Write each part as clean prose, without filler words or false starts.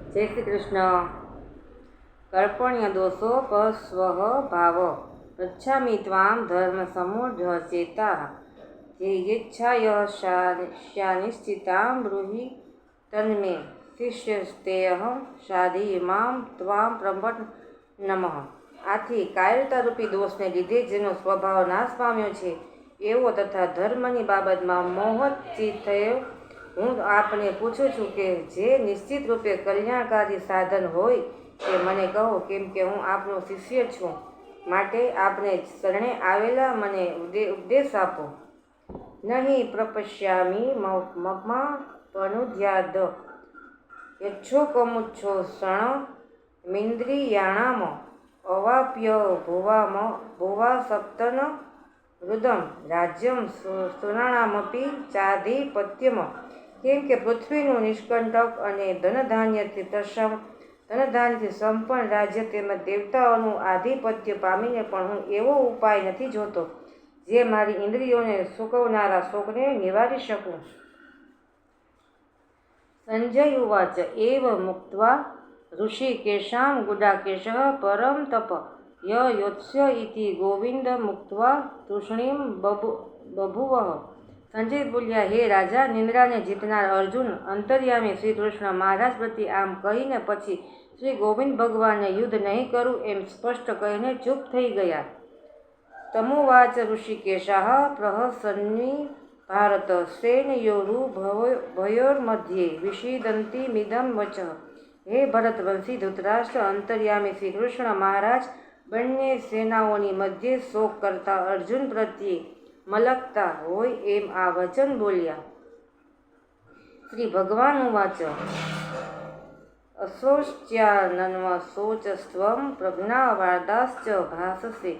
જય શ્રી કૃષ્ણ. કર્પણ્ય દોષો સ્વ ભાવ પૃચ્છામિ ત્વામ ધર્મ સમૂઢચેતા યેચ્છાયા નિશ્ચિતામ બ્રૂહિ તન્મે શિષ્યસ્તેહમ સાધી મામ ત્વામ પ્રપટ નમઃ. આથી કાયરતારૂપી દોષને લીધે જેનો સ્વભાવ નાશ પામ્યો છે એવો તથા ધર્મની બાબતમાં મોહચિત થયો હું આપને પૂછું છું કે જે નિશ્ચિત રૂપે કલ્યાણકારી સાધન હોય તે મને કહો, કેમ કે હું આપનો શિષ્ય છું. માટે આપને શરણે આવેલા મને ઉપદેશ આપો. નહીં પ્રપશ્યામિ મમ્મા પનુદ્યાદ યચ્છોકમુચ્છો ક્ષણ મિન્દ્રિયાણામ અવાપ્ય ભુવા સપ્તન રુદમ રાજ્યમ સુરાણામપી ચાધિપત્યમ. કેમ કે પૃથ્વીનું નિષ્કંટક અને ધનધાન્યથી સંપન્ન રાજ્ય તેમજ દેવતાઓનું આધિપત્ય પામીને પણ હું એવો ઉપાય નથી જોતો જે મારી ઇન્દ્રિયોને સુકવનારા શોકને નિવારી શકું. સંજય ઉવાચ એવ મુક્ત્વા ઋષિકેશામ ગુડાકેશઃ પરમ તપ યોત્સ્ય ઇતિ ગોવિંદ મુક્ત્વા તૂષ્ણીમ બભુવઃ. સંજય બોલ્યા, હે રાજા, નિંદ્રાને જીતનાર અર્જુન અંતર્યામી શ્રી કૃષ્ણ મહારાજ પ્રતિ આમ કહીને પછી શ્રી ગોવિંદ ભગવાનને યુદ્ધ નહીં કરું એમ સ્પષ્ટ કહીને ચૂપ થઈ ગયા. તમુવાચ ઋષિકેશાઃ પ્રહસન્નિ ભારત સૈન્યોરુભયોર્મધ્યે વિષીદન્તિમિદં વચઃ. હે ભરતવંશી ધૃતરાષ્ટ્ર, અંતર્યામી શ્રી કૃષ્ણ મહારાજ બંને સેનાઓની મધ્યે શોક કરતા અર્જુન પ્રત્યે મલકતા હોય એમ આ વચન બોલ્યા. શ્રી ભગવાન ઉવાચ અશોચ્યાનન્વશોચસ્ત્વં પ્રજ્ઞાવાદાશ્ચ ભાષસે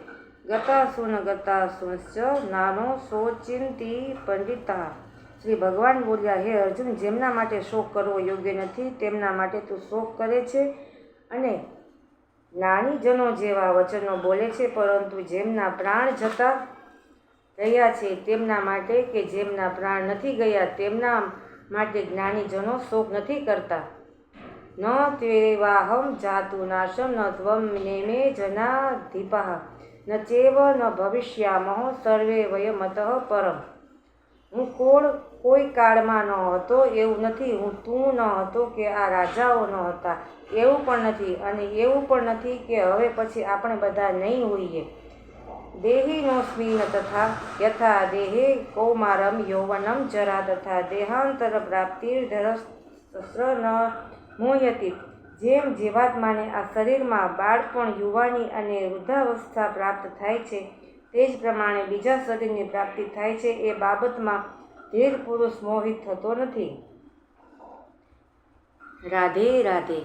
ગતાસુનશ્ચ નાનો શોચિંતિ પંડિતાઃ. શ્રી ભગવાન બોલ્યા, હે અર્જુન, જેમના માટે શોક કરવો યોગ્ય નથી તેમના માટે તું શોક કરે છે અને જ્ઞાનીજનો જેવા વચનો બોલે છે, પરંતુ જેમના પ્રાણ જતા રહ્યા છે તેમના માટે કે જેમના પ્રાણ નથી ગયા તેમના માટે જ્ઞાનીજનો શોક નથી કરતા. ન ત્વેવાહમ જાતુ નાશમ ન ત્વમ નેમે જનાધિપાઃ ન ચેવ ન ભવિષ્યામઃ સર્વે વયમતઃ પરમ. હું કોઈ કાળમાં ન હતો એવું નથી, હું તું ન હતો કે આ રાજાઓ ન હતા એવું પણ નથી, અને એવું પણ નથી કે હવે પછી આપણે બધા નહીં હોઈએ. દેહિનોસ્મિન તથા યથા દેહે કૌમારમ યૌવનમ જરા તથા દેહાંતર પ્રાપ્તિર્ધરસ્ર ન મોહયતિ. જેમ જીવાત્માને આ શરીરમાં બાળપણ, યુવાની અને વૃદ્ધાવસ્થા પ્રાપ્ત થાય છે તે જ પ્રમાણે બીજા શરીરની પ્રાપ્તિ થાય છે એ બાબતમાં ધીર પુરુષ મોહિત થતો નથી. રાધે રાધે.